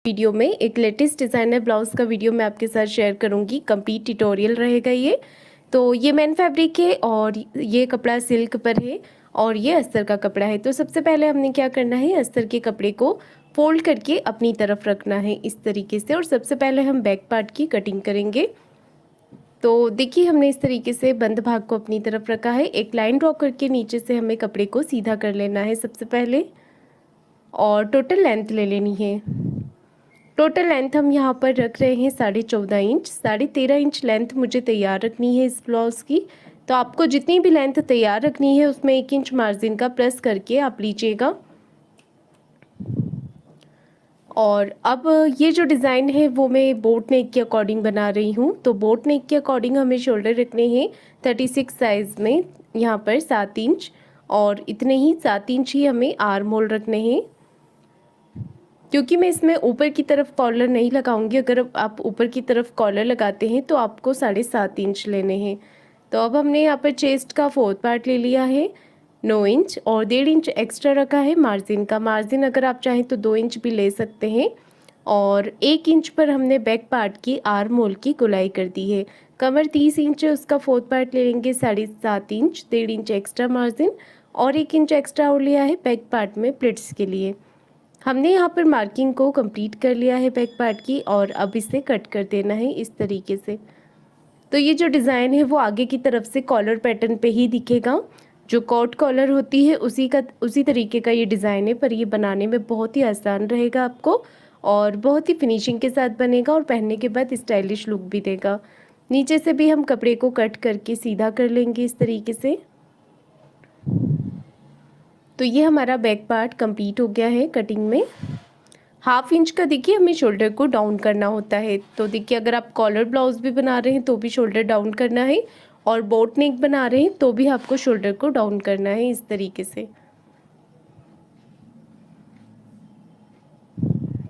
Video में एक latest designer blouse का वीडियो मैं आपके साथ शेयर करूंगी। कंप्लीट ट्यूटोरियल रहेगा ये। तो ये मैन फैब्रिक है और ये कपड़ा सिल्क पर है और ये अस्तर का कपड़ा है। तो सबसे पहले हमने क्या करना है, अस्तर के कपड़े को फोल्ड करके अपनी तरफ रखना है इस तरीके से। और सबसे पहले हम बैक पार्ट की कटिंग करेंगे। तो देखिए हमने इस तरीके से बंद भाग को अपनी तरफ रखा है। एक लाइन ड्रॉ करके नीचे से हमें कपड़े को सीधा कर लेना है सबसे पहले, और टोटल लेंथ ले लेनी है। टोटल लेंथ हम यहाँ पर रख रहे हैं 14.5 इंच। 13.5 इंच लेंथ मुझे तैयार रखनी है इस ब्लाउज़ की। तो आपको जितनी भी लेंथ तैयार रखनी है उसमें 1 इंच मार्जिन का प्रेस करके आप लीजिएगा। और अब ये जो डिज़ाइन है वो मैं बोट नेक के अकॉर्डिंग बना रही हूँ। तो बोट नेक के अकॉर्डिंग हमें शोल्डर रखने हैं 36 साइज़ में, यहाँ पर 7 इंच, और इतने ही 7 इंच ही हमें आर्म होल रखने हैं। क्योंकि मैं इसमें ऊपर की तरफ कॉलर नहीं लगाऊंगी। अगर आप ऊपर की तरफ कॉलर लगाते हैं तो आपको 7.5 इंच लेने हैं। तो अब हमने यहाँ पर चेस्ट का 4th पार्ट ले लिया है 9 इंच, और 1.5 इंच एक्स्ट्रा रखा है मार्जिन का। मार्जिन अगर आप चाहें तो 2 इंच भी ले सकते हैं। और 1 इंच पर हमने बैक पार्ट की आर्म होल की गोलाई कर दी है। कमर 30 इंच है, उसका 4th पार्ट ले लेंगे 7.5 इंच, 1.5 इंच एक्स्ट्रा मार्जिन, और 1 इंच एक्स्ट्रा और लिया है बैक पार्ट में प्लिट्स के लिए। हमने यहाँ पर मार्किंग को कंप्लीट कर लिया है बैक पार्ट की, और अब इसे कट कर देना है इस तरीके से। तो ये जो डिज़ाइन है वो आगे की तरफ से कॉलर पैटर्न पे ही दिखेगा। जो कॉट कॉलर होती है उसी तरीके का ये डिज़ाइन है, पर ये बनाने में बहुत ही आसान रहेगा आपको, और बहुत ही फिनिशिंग के साथ बनेगा, और पहनने के बाद स्टाइलिश लुक भी देगा। नीचे से भी हम कपड़े को कट करके सीधा कर लेंगे इस तरीके से। तो ये हमारा बैक पार्ट कंप्लीट हो गया है कटिंग में। 1/2 इंच का देखिए हमें शोल्डर को डाउन करना होता है। तो देखिए अगर आप कॉलर ब्लाउज भी बना रहे हैं तो भी शोल्डर डाउन करना है, और बोट नेक बना रहे हैं तो भी आपको शोल्डर को डाउन करना है इस तरीके से।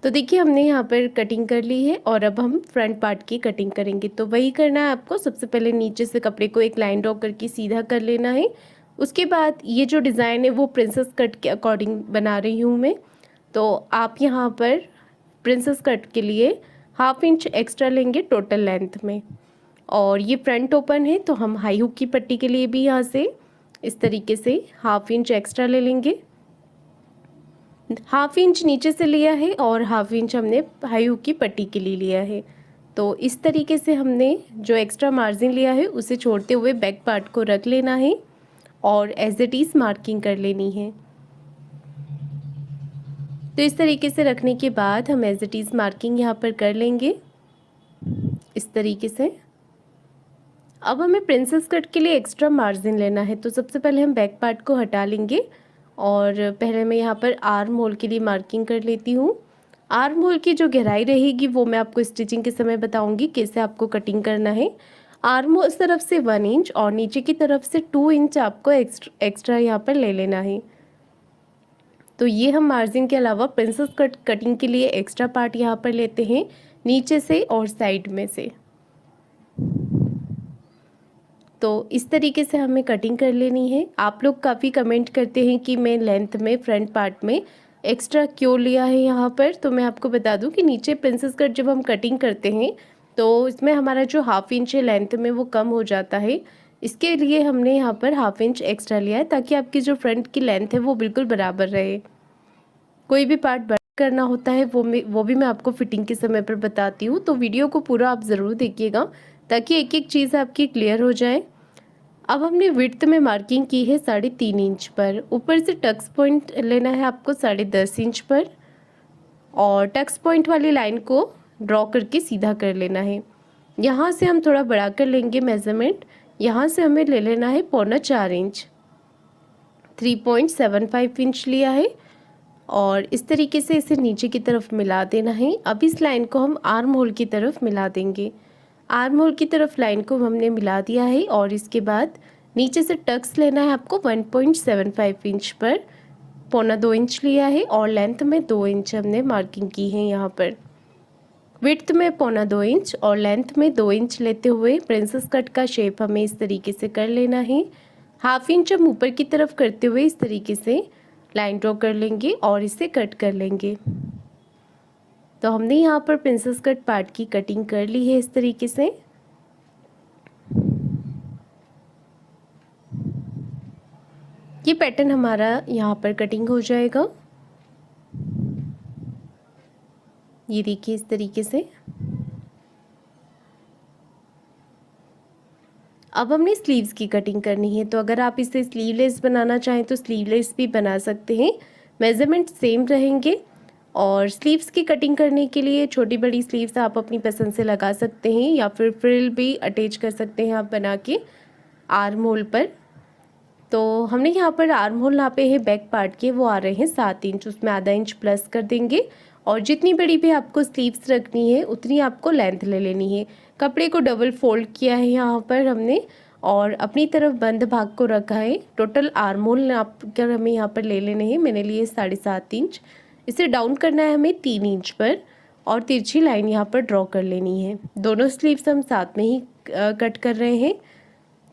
तो देखिए हमने यहाँ पर कटिंग कर ली है, और अब हम फ्रंट पार्ट की कटिंग करेंगे। तो वही करना है आपको। सबसे पहले नीचे से कपड़े को एक लाइन ड्रॉ करके सीधा कर लेना है। उसके बाद ये जो डिज़ाइन है वो प्रिंसेस कट के अकॉर्डिंग बना रही हूँ मैं। तो आप यहाँ पर प्रिंसेस कट के लिए 1/2 इंच एक्स्ट्रा लेंगे टोटल लेंथ में। और ये फ्रंट ओपन है तो हम हाई हुक की पट्टी के लिए भी यहाँ से इस तरीके से 1/2 इंच एक्स्ट्रा ले लेंगे। 1/2 इंच नीचे से लिया है और 1/2 इंच हमने हाई हुक की पट्टी के लिए लिया है। तो इस तरीके से हमने जो एक्स्ट्रा मार्जिन लिया है उसे छोड़ते हुए बैक पार्ट को रख लेना है, और एज इट इज़ मार्किंग कर लेनी है। तो इस तरीके से रखने के बाद हम एज इट इज़ मार्किंग यहाँ पर कर लेंगे इस तरीके से। अब हमें प्रिंसेस कट के लिए एक्स्ट्रा मार्जिन लेना है। तो सबसे पहले हम बैक पार्ट को हटा लेंगे, और पहले मैं यहाँ पर आर्म होल के लिए मार्किंग कर लेती हूँ। आर्म होल की जो गहराई रहेगी वो मैं आपको स्टिचिंग के समय बताऊँगी कैसे आपको कटिंग करना है। आर्म होल तरफ से 1 इंच और नीचे की तरफ से 2 इंच आपको एक्स्ट्रा यहाँ पर ले लेना है। तो ये हम मार्जिन के अलावा प्रिंसेस कट कटिंग के लिए एक्स्ट्रा पार्ट यहाँ पर लेते हैं नीचे से और साइड में से। तो इस तरीके से हमें कटिंग कर लेनी है। आप लोग काफ़ी कमेंट करते हैं कि मैं लेंथ में फ्रंट पार्ट में एक्स्ट्रा क्यों लिया है यहाँ पर। तो मैं आपको बता दूं कि नीचे प्रिंसेस कट जब हम कटिंग करते हैं तो इसमें हमारा जो 1/2 इंच है लेंथ में वो कम हो जाता है। इसके लिए हमने यहाँ पर 1/2 इंच एक्स्ट्रा लिया है ताकि आपकी जो फ्रंट की लेंथ है वो बिल्कुल बराबर रहे। कोई भी पार्ट बड़ा करना होता है वो भी मैं आपको फिटिंग के समय पर बताती हूँ। तो वीडियो को पूरा आप ज़रूर देखिएगा ताकि एक एक चीज़ आपकी क्लियर हो जाए। अब हमने विड्थ में मार्किंग की है 3.5 इंच पर। ऊपर से टक्स पॉइंट लेना है आपको 10.5 इंच पर, और टक्स पॉइंट वाली लाइन को ड्रॉ करके सीधा कर लेना है। यहाँ से हम थोड़ा बढ़ा कर लेंगे मेज़रमेंट। यहाँ से हमें ले लेना है 3.25 इंच, 3.75 इंच लिया है, और इस तरीके से इसे नीचे की तरफ मिला देना है। अब इस लाइन को हम आर्म होल की तरफ मिला देंगे। आर्म होल की तरफ लाइन को हमने मिला दिया है, और इसके बाद नीचे से टक्स लेना है आपको 1.75 इंच पर। 1.25 इंच लिया है, और लेंथ में 2 इंच हमने मार्किंग की है यहाँ पर। विड्थ में 1.25 इंच और लेंथ में 2 इंच लेते हुए प्रिंसेस कट का शेप हमें इस तरीके से कर लेना है। 1/2 इंच हम ऊपर की तरफ करते हुए इस तरीके से लाइन ड्रॉ कर लेंगे और इसे कट कर लेंगे। तो हमने यहाँ पर प्रिंसेस कट पार्ट की कटिंग कर ली है इस तरीके से। ये पैटर्न हमारा यहाँ पर कटिंग हो जाएगा। ये देखिए इस तरीके से। अब हमने स्लीव्स की कटिंग करनी है, तो अगर आप इसे स्लीवलेस बनाना चाहें तो स्लीवलेस भी बना सकते हैं, मेजरमेंट सेम रहेंगे। और स्लीव्स की कटिंग करने के लिए छोटी बड़ी स्लीव्स आप अपनी पसंद से लगा सकते हैं, या फिर फ्रिल भी अटैच कर सकते हैं आप बना के आर्म होल पर। तो हमने यहाँ पर आर्म होल नापे हैं बैक पार्ट के, वो आ रहे हैं 7 इंच, उसमें आधा इंच प्लस कर देंगे। और जितनी बड़ी भी आपको स्लीव्स रखनी है उतनी आपको लेंथ ले लेनी है। कपड़े को डबल फोल्ड किया है यहाँ पर हमने, और अपनी तरफ बंद भाग को रखा है। टोटल आर्म होल नाप कर हमें यहाँ पर ले लेने हैं। मैंने लिए 7.5 इंच। इसे डाउन करना है हमें 3 इंच पर, और तिरछी लाइन यहाँ पर ड्रॉ कर लेनी है। दोनों स्लीव्स हम साथ में ही कट कर रहे हैं।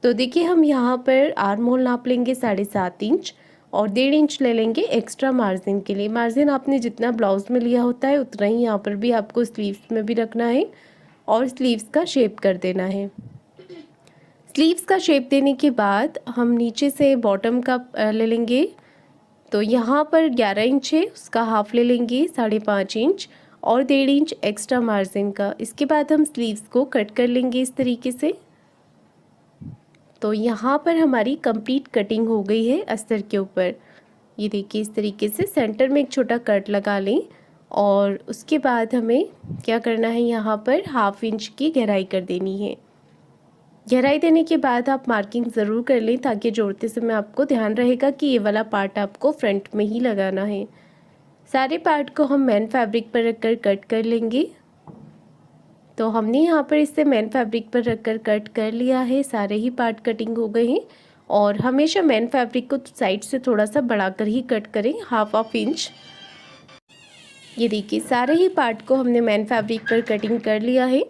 तो देखिए हम यहाँ पर आर्म होल नाप लेंगे 7.5 इंच, और 1.5 इंच ले लेंगे एक्स्ट्रा मार्जिन के लिए। मार्जिन आपने जितना ब्लाउज में लिया होता है उतना ही यहाँ पर भी आपको स्लीव्स में भी रखना है, और स्लीव्स का शेप कर देना है। स्लीव्स का शेप देने के बाद हम नीचे से बॉटम का ले लेंगे। तो यहाँ पर 11 इंच है, उसका हाफ ले लेंगे 5.5 इंच, और 1.5 इंच एक्स्ट्रा मार्जिन का। इसके बाद हम स्लीव्स को कट कर लेंगे इस तरीके से। तो यहाँ पर हमारी कंप्लीट कटिंग हो गई है अस्तर के ऊपर। ये देखिए इस तरीके से सेंटर में एक छोटा कट लगा लें, और उसके बाद हमें क्या करना है, यहाँ पर 1/2 इंच की गहराई कर देनी है। गहराई देने के बाद आप मार्किंग ज़रूर कर लें, ताकि जोड़ते समय आपको ध्यान रहेगा कि ये वाला पार्ट आपको फ्रंट में ही लगाना है। सारे पार्ट को हम मेन फैब्रिक पर रखकर कट कर लेंगे। तो हमने यहाँ पर इसे मेन फैब्रिक पर रखकर कट कर लिया है। सारे ही पार्ट कटिंग हो गए हैं, और हमेशा मेन फैब्रिक को साइड से थोड़ा सा बढ़ाकर ही कट करें, 1/2 इंच। ये देखिए सारे ही पार्ट को हमने मेन फैब्रिक पर कटिंग कर लिया है।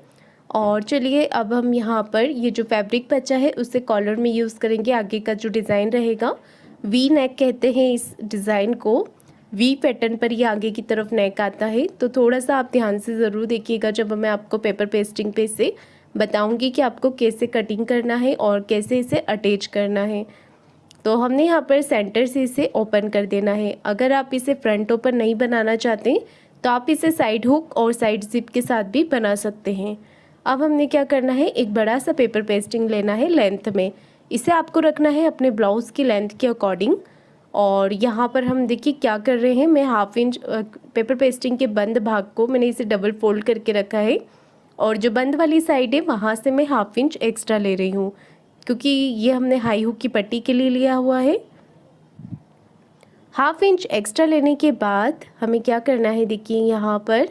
और चलिए अब हम यहाँ पर ये जो फैब्रिक बचा है उसे कॉलर में यूज़ करेंगे। आगे का जो डिज़ाइन रहेगा, वी नेक कहते हैं इस डिज़ाइन को। वी पैटर्न पर ये आगे की तरफ नेक आता है। तो थोड़ा सा आप ध्यान से ज़रूर देखिएगा जब मैं आपको पेपर पेस्टिंग पे इसे बताऊंगी कि आपको कैसे कटिंग करना है और कैसे इसे अटैच करना है। तो हमने यहाँ पर सेंटर से इसे ओपन कर देना है। अगर आप इसे फ्रंट ओपन नहीं बनाना चाहते तो आप इसे साइड हुक और साइड जिप के साथ भी बना सकते हैं। अब हमने क्या करना है, एक बड़ा सा पेपर पेस्टिंग लेना है लेंथ में। इसे आपको रखना है अपने ब्लाउज़ की लेंथ के अकॉर्डिंग। और यहाँ पर हम देखिए क्या कर रहे हैं, मैं 1/2 इंच पेपर पेस्टिंग के बंद भाग को मैंने इसे डबल फोल्ड करके रखा है, और जो बंद वाली साइड है वहाँ से मैं 1/2 इंच एक्स्ट्रा ले रही हूँ, क्योंकि ये हमने हाई हुक की पट्टी के लिए लिया हुआ है। 1/2 इंच एक्स्ट्रा लेने के बाद हमें क्या करना है, देखिए यहाँ पर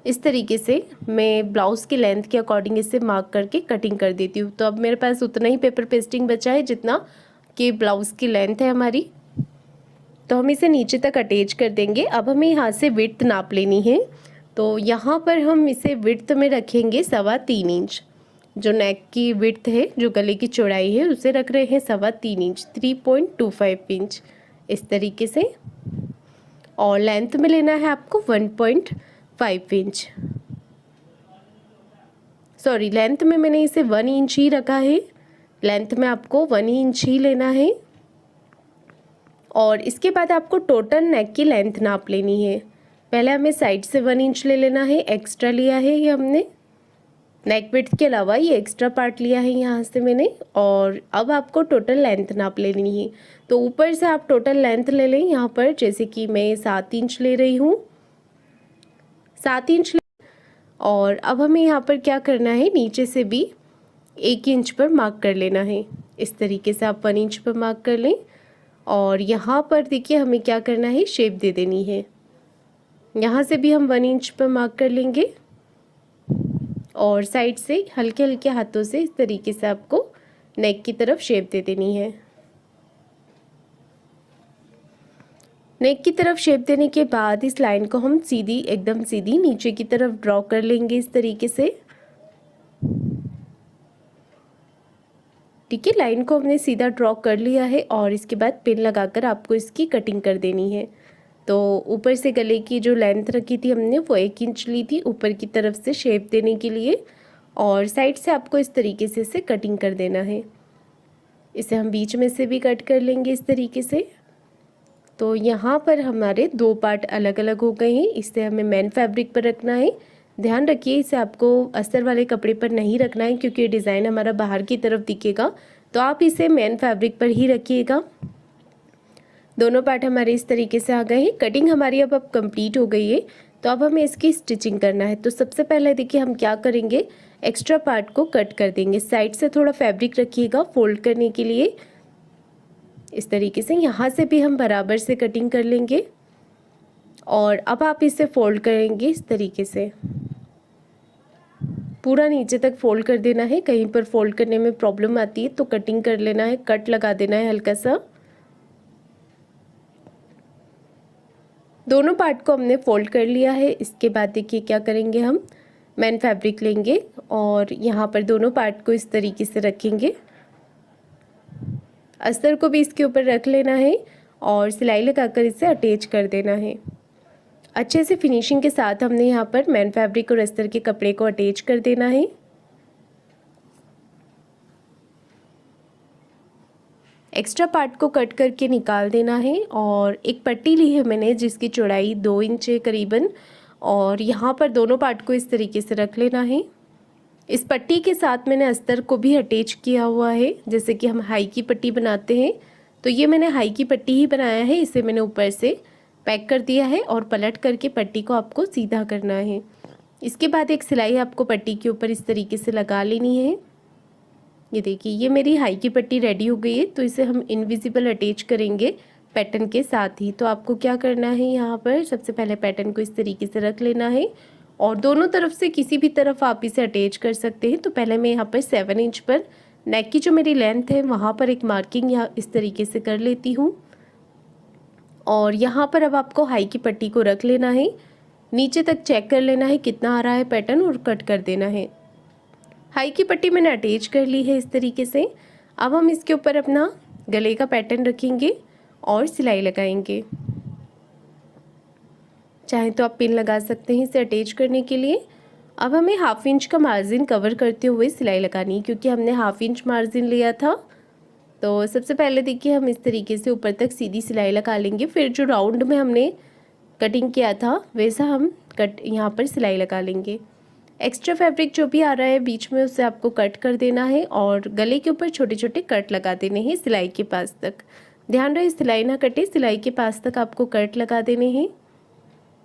इस तरीके से मैं ब्लाउज़ की लेंथ के अकॉर्डिंग इसे मार्क करके कटिंग कर देती हूँ। तो अब मेरे पास उतना ही पेपर पेस्टिंग बचा है जितना कि ब्लाउज़ की लेंथ है हमारी। तो हम इसे नीचे तक अटैच कर देंगे। अब हमें यहाँ से विड्थ नाप लेनी है। तो यहाँ पर हम इसे विड्थ में रखेंगे 3.25 इंच। जो नेक की विड्थ है, जो गले की चौड़ाई है, उसे रख रहे हैं 3.25 इंच, 3.25 इंच इस तरीके से। और लेंथ में लेना है आपको 1.5 इंच। सॉरी, लेंथ में मैंने इसे 1 इंच ही रखा है। लेंथ में आपको 1 इंच ही लेना है। और इसके बाद आपको टोटल नेक की लेंथ नाप लेनी है। पहले हमें साइड से 1 इंच ले लेना है, एक्स्ट्रा लिया है ये हमने। नेक विड्थ के अलावा ये एक्स्ट्रा पार्ट लिया है यहाँ से मैंने। और अब आपको टोटल लेंथ नाप लेनी है। तो ऊपर से आप टोटल लेंथ ले लें। यहाँ पर जैसे कि मैं 7 इंच ले रही हूँ, 7 इंच। और अब हमें यहाँ पर क्या करना है, नीचे से भी 1 इंच पर मार्क कर लेना है। इस तरीके से आप 1 इंच पर मार्क कर लें। और यहाँ पर देखिए हमें क्या करना है, शेप दे देनी है। यहाँ से भी हम 1 इंच पर मार्क कर लेंगे, और साइड से हल्के हल्के हाथों से इस तरीके से आपको नेक की तरफ शेप दे देनी है। नेक की तरफ शेप देने के बाद इस लाइन को हम सीधी, एकदम सीधी नीचे की तरफ ड्रॉ कर लेंगे इस तरीके से। ठीक है, लाइन को हमने सीधा ड्रॉ कर लिया है, और इसके बाद पिन लगाकर आपको इसकी कटिंग कर देनी है। तो ऊपर से गले की जो लेंथ रखी थी हमने वो 1 इंच ली थी ऊपर की तरफ से शेप देने के लिए, और साइड से आपको इस तरीके से इसे कटिंग कर देना है। इसे हम बीच में से भी कट कर लेंगे इस तरीके से। तो यहाँ पर हमारे 2 पार्ट अलग अलग हो गए हैं। इसे हमें मेन फैब्रिक पर रखना है। ध्यान रखिए इसे आपको अस्तर वाले कपड़े पर नहीं रखना है क्योंकि ये डिज़ाइन हमारा बाहर की तरफ दिखेगा, तो आप इसे मेन फैब्रिक पर ही रखिएगा। दोनों पार्ट हमारे इस तरीके से आ गए हैं। कटिंग हमारी अब कंप्लीट हो गई है, तो अब हमें इसकी स्टिचिंग करना है। तो सबसे पहले देखिए हम क्या करेंगे, एक्स्ट्रा पार्ट को कट कर देंगे। साइड से थोड़ा फैब्रिक रखिएगा फोल्ड करने के लिए, इस तरीके से। यहाँ से भी हम बराबर से कटिंग कर लेंगे और अब आप इसे फोल्ड करेंगे इस तरीके से, पूरा नीचे तक फोल्ड कर देना है। कहीं पर फोल्ड करने में प्रॉब्लम आती है तो कटिंग कर लेना है, कट लगा देना है हल्का सा। दोनों पार्ट को हमने फोल्ड कर लिया है। इसके बाद देखिए क्या करेंगे, हम मेन फैब्रिक लेंगे और यहाँ पर दोनों पार्ट को इस तरीके से रखेंगे। अस्तर को भी इसके ऊपर रख लेना है और सिलाई लगाकर इसे अटैच कर देना है। अच्छे से फिनिशिंग के साथ हमने यहाँ पर मेन फैब्रिक और अस्तर के कपड़े को अटैच कर देना है। एक्स्ट्रा पार्ट को कट करके निकाल देना है और एक पट्टी ली है मैंने जिसकी चौड़ाई 2 इंच है करीबन, और यहाँ पर दोनों पार्ट को इस तरीके से रख लेना है। इस पट्टी के साथ मैंने अस्तर को भी अटैच किया हुआ है, जैसे कि हम हाई की पट्टी बनाते हैं, तो ये मैंने हाई की पट्टी ही बनाया है। इसे मैंने ऊपर से पैक कर दिया है और पलट करके पट्टी को आपको सीधा करना है। इसके बाद एक सिलाई आपको पट्टी के ऊपर इस तरीके से लगा लेनी है। ये देखिए ये मेरी हाई की पट्टी रेडी हो गई है, तो इसे हम इनविजिबल अटैच करेंगे पैटर्न के साथ ही। तो आपको क्या करना है, यहाँ पर सबसे पहले पैटर्न को इस तरीके से रख लेना है और दोनों तरफ से किसी भी तरफ आप इसे अटैच कर सकते हैं। तो पहले मैं यहाँ पर 7 इंच पर नेक की जो मेरी लेंथ है वहाँ पर एक मार्किंग यहाँ इस तरीके से कर लेती हूँ, और यहाँ पर अब आपको हाई की पट्टी को रख लेना है। नीचे तक चेक कर लेना है कितना आ रहा है पैटर्न और कट कर देना है। हाई की पट्टी मैंने अटैच कर ली है इस तरीके से। अब हम इसके ऊपर अपना गले का पैटर्न रखेंगे और सिलाई लगाएंगे। चाहे तो आप पिन लगा सकते हैं इसे अटैच करने के लिए। अब हमें 1/2 इंच का मार्जिन कवर करते हुए सिलाई लगानी है, क्योंकि हमने 1/2 इंच मार्जिन लिया था। तो सबसे पहले देखिए हम इस तरीके से ऊपर तक सीधी सिलाई लगा लेंगे, फिर जो राउंड में हमने कटिंग किया था वैसा हम यहाँ पर सिलाई लगा लेंगे। एक्स्ट्रा फैब्रिक जो भी आ रहा है बीच में उसे आपको कट कर देना है और गले के ऊपर छोटे छोटे कट लगा देने हैं सिलाई के पास तक। ध्यान रहे सिलाई ना कटे, सिलाई के पास तक आपको कट लगा देने हैं।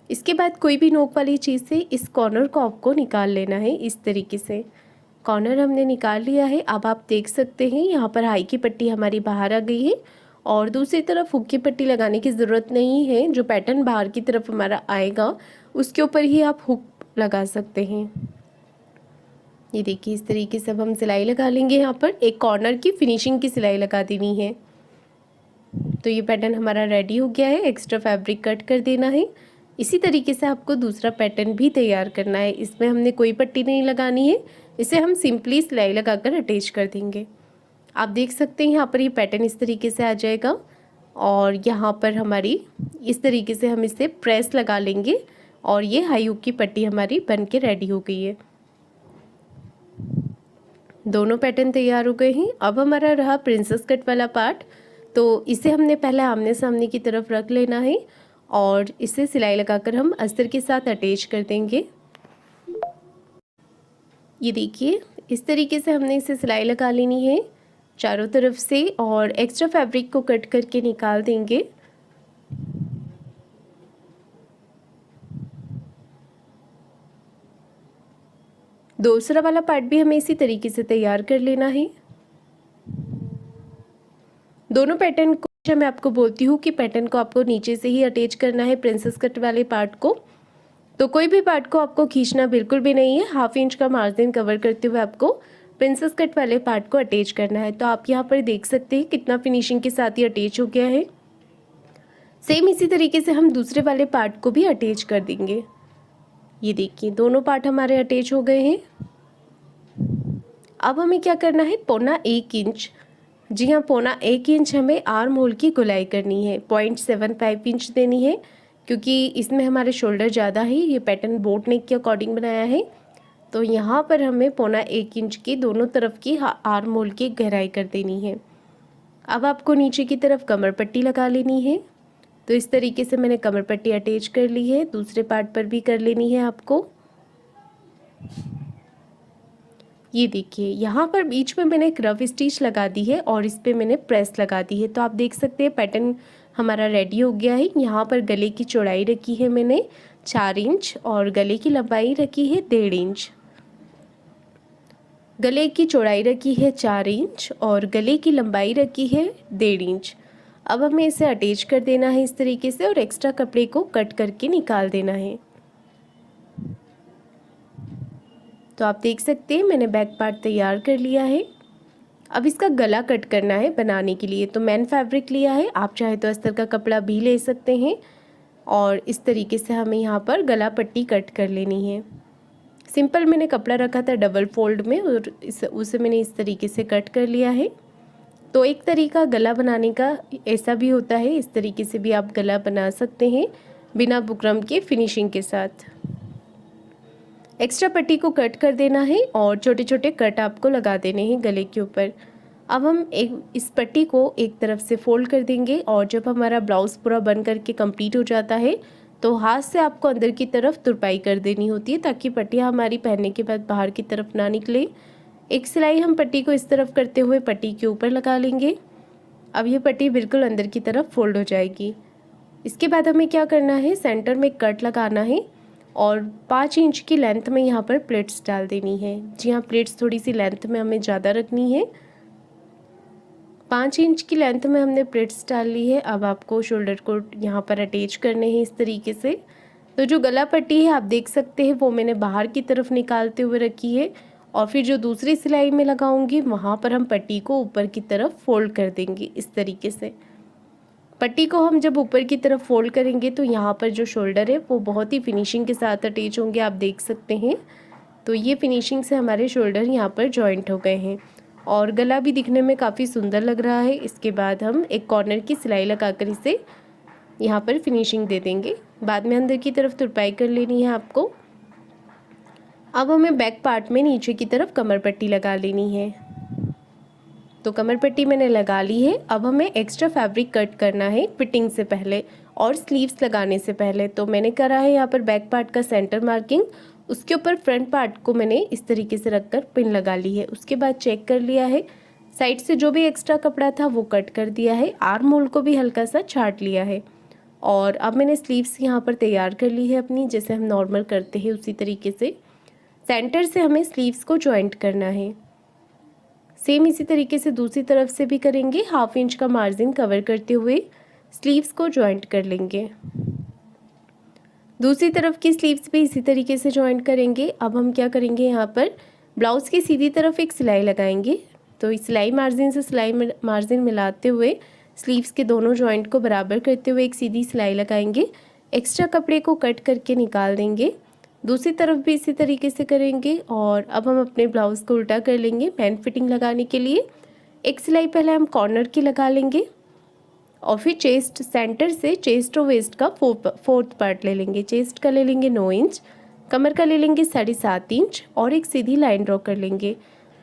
इसके बाद कोई भी नोक वाली चीज़ से इस कॉर्नर को आपको निकाल लेना है इस तरीके से। कॉर्नर हमने निकाल लिया है। अब आप देख सकते हैं यहाँ पर हाई की पट्टी हमारी बाहर आ गई है और दूसरी तरफ हुक की पट्टी लगाने की ज़रूरत नहीं है। जो पैटर्न बाहर की तरफ हमारा आएगा उसके ऊपर ही आप हुक लगा सकते हैं। ये देखिए इस तरीके से अब हम सिलाई लगा लेंगे। यहाँ पर एक कॉर्नर की फिनिशिंग की सिलाई लगा देनी है। तो ये पैटर्न हमारा रेडी हो गया है। एक्स्ट्रा फैब्रिक कट कर देना है। इसी तरीके से आपको दूसरा पैटर्न भी तैयार करना है। इसमें हमने कोई पट्टी नहीं लगानी है, इसे हम सिंपली सिलाई लगाकर अटैच कर देंगे। आप देख सकते हैं यहाँ पर ये पैटर्न इस तरीके से आ जाएगा और यहाँ पर हमारी इस तरीके से हम इसे प्रेस लगा लेंगे और ये हाई हुक की पट्टी हमारी बन के रेडी हो गई है। दोनों पैटर्न तैयार हो गए हैं। अब हमारा रहा प्रिंसेस कट वाला पार्ट, तो इसे हमने पहले आमने सामने की तरफ रख लेना है और इसे सिलाई लगाकर हम अस्तर के साथ अटैच कर देंगे। ये देखिए इस तरीके से हमने इसे सिलाई लगा लेनी है चारों तरफ से और एक्स्ट्रा फैब्रिक को कट करके निकाल देंगे। दूसरा वाला पार्ट भी हमें इसी तरीके से तैयार कर लेना है। दोनों पैटर्न को मैं आपको बोलती हूँ कि पैटर्न को आपको नीचे से ही अटैच करना है प्रिंसेस कट वाले पार्ट को। तो कोई भी पार्ट को आपको खींचना बिल्कुल भी नहीं है। 1/2 इंच का मार्जिन कवर करते हुए आपको प्रिंसेस कट वाले पार्ट को अटैच करना है। तो आप यहाँ पर देख सकते हैं कितना फिनिशिंग के साथ ही अटैच हो गया है। सेम इसी तरीके से हम दूसरे वाले पार्ट को भी अटैच कर देंगे। ये देखिए दोनों पार्ट हमारे अटैच हो गए हैं। अब हमें क्या करना है, 1.25 इंच, जी हाँ 1.25 इंच हमें आर्म होल की गोलाई करनी है। 0.75 इंच देनी है क्योंकि इसमें हमारे शोल्डर ज़्यादा है, ये पैटर्न बोट नेक के अकॉर्डिंग बनाया है। तो यहाँ पर हमें 1.25 इंच की दोनों तरफ की आर्म होल की गहराई कर देनी है। अब आपको नीचे की तरफ कमर पट्टी लगा लेनी है। तो इस तरीके से मैंने कमर पट्टी अटैच कर ली है, दूसरे पार्ट पर भी कर लेनी है आपको। ये देखिए यहाँ पर बीच में मैंने एक रफ स्टिच लगा दी है और इस पे मैंने प्रेस लगा दी है। तो आप देख सकते हैं पैटर्न हमारा रेडी हो गया है। यहाँ पर गले की चौड़ाई रखी है मैंने 4 इंच और गले की लंबाई रखी है 1.5 इंच। गले की चौड़ाई रखी है 4 इंच और गले की लंबाई रखी है 1.5 इंच। अब हमें इसे अटैच कर देना है इस तरीके से और एक्स्ट्रा कपड़े को कट करके निकाल देना है। तो आप देख सकते हैं मैंने बैक पार्ट तैयार कर लिया है। अब इसका गला कट करना है बनाने के लिए। तो मैंने फैब्रिक लिया है, आप चाहे तो अस्तर का कपड़ा भी ले सकते हैं और इस तरीके से हमें यहाँ पर गला पट्टी कट कर लेनी है। सिंपल मैंने कपड़ा रखा था डबल फोल्ड में और उसे मैंने इस तरीके से कट कर लिया है। तो एक तरीका गला बनाने का ऐसा भी होता है, इस तरीके से भी आप गला बना सकते हैं बिना बुकरम के फिनिशिंग के साथ। एक्स्ट्रा पट्टी को कट कर देना है और छोटे छोटे कट आपको लगा देने हैं गले के ऊपर। अब हम इस पट्टी को एक तरफ से फोल्ड कर देंगे और जब हमारा ब्लाउज़ पूरा बन करके कंप्लीट हो जाता है तो हाथ से आपको अंदर की तरफ तुरपाई कर देनी होती है ताकि पट्टियाँ हमारी पहनने के बाद बाहर की तरफ ना निकले। एक सिलाई हम पट्टी को इस तरफ करते हुए पट्टी के ऊपर लगा लेंगे। अब ये पट्टी बिल्कुल अंदर की तरफ फोल्ड हो जाएगी। इसके बाद हमें क्या करना है, सेंटर में कट लगाना है और 5 इंच की लेंथ में यहाँ पर प्लेट्स डाल देनी है। जी हाँ, प्लेट्स थोड़ी सी लेंथ में हमें ज़्यादा रखनी है। 5 इंच की लेंथ में हमने प्लेट्स डाल ली है। अब आपको शोल्डर को यहाँ पर अटैच करने हैं इस तरीके से। तो जो गला पट्टी है आप देख सकते हैं वो मैंने बाहर की तरफ निकालते हुए रखी है और फिर जो दूसरी सिलाई में लगाऊंगी वहाँ पर हम पट्टी को ऊपर की तरफ फोल्ड कर देंगे इस तरीके से। पट्टी को हम जब ऊपर की तरफ फोल्ड करेंगे तो यहाँ पर जो शोल्डर है वो बहुत ही फिनिशिंग के साथ अटैच होंगे, आप देख सकते हैं। तो ये फिनिशिंग से हमारे शोल्डर यहाँ पर जॉइंट हो गए हैं और गला भी दिखने में काफ़ी सुंदर लग रहा है। इसके बाद हम एक कॉर्नर की सिलाई लगाकर इसे यहाँ पर फिनिशिंग दे देंगे। बाद में अंदर की तरफ तुरपाई कर लेनी है आपको। अब हमें बैक पार्ट में नीचे की तरफ कमर पट्टी लगा लेनी है। तो कमर पट्टी मैंने लगा ली है। अब हमें एक्स्ट्रा फैब्रिक कट करना है फिटिंग से पहले और स्लीव्स लगाने से पहले। तो मैंने करा है यहाँ पर बैक पार्ट का सेंटर मार्किंग, उसके ऊपर फ्रंट पार्ट को मैंने इस तरीके से रखकर पिन लगा ली है। उसके बाद चेक कर लिया है, साइड से जो भी एक्स्ट्रा कपड़ा था वो कट कर दिया है, आर्म होल को भी हल्का सा छाट लिया है और अब मैंने स्लीव्स यहाँ पर तैयार कर ली है अपनी, जैसे हम नॉर्मल करते हैं उसी तरीके से। सेंटर से हमें स्लीव्स को जॉइंट करना है। सेम इसी तरीके से दूसरी तरफ से भी करेंगे। 1/2 इंच का मार्जिन कवर करते हुए स्लीव्स को जॉइंट कर लेंगे। दूसरी तरफ की स्लीव्स भी इसी तरीके से जॉइंट करेंगे। अब हम क्या करेंगे, यहाँ पर ब्लाउज़ की सीधी तरफ एक सिलाई लगाएंगे। तो इस सिलाई मार्जिन से सिलाई मार्जिन मिलाते हुए स्लीव्स के दोनों जॉइंट को बराबर करते हुए एक सीधी सिलाई लगाएंगे। एक्स्ट्रा कपड़े को कट करके निकाल देंगे। दूसरी तरफ भी इसी तरीके से करेंगे और अब हम अपने ब्लाउज़ को उल्टा कर लेंगे। पैन फिटिंग लगाने के लिए एक सिलाई पहले हम कॉर्नर की लगा लेंगे और फिर चेस्ट, सेंटर से चेस्ट और वेस्ट का 4th पार्ट ले लेंगे। चेस्ट का ले लेंगे 9 इंच, कमर का ले लेंगे 7.5 इंच और एक सीधी लाइन ड्रॉ कर लेंगे।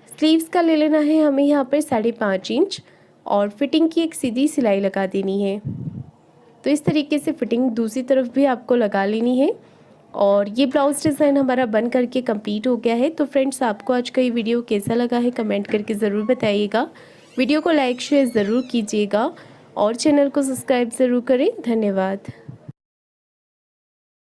स्लीव्स का ले लेना है हमें यहाँ पर 5.5 इंच और फिटिंग की एक सीधी सिलाई लगा देनी है। तो इस तरीके से फिटिंग दूसरी तरफ भी आपको लगा लेनी है और ये ब्लाउज़ डिज़ाइन हमारा बन करके कंप्लीट हो गया है। तो फ्रेंड्स, आपको आज का ये वीडियो कैसा लगा है कमेंट करके ज़रूर बताइएगा। वीडियो को लाइक शेयर ज़रूर कीजिएगा और चैनल को सब्सक्राइब ज़रूर करें। धन्यवाद।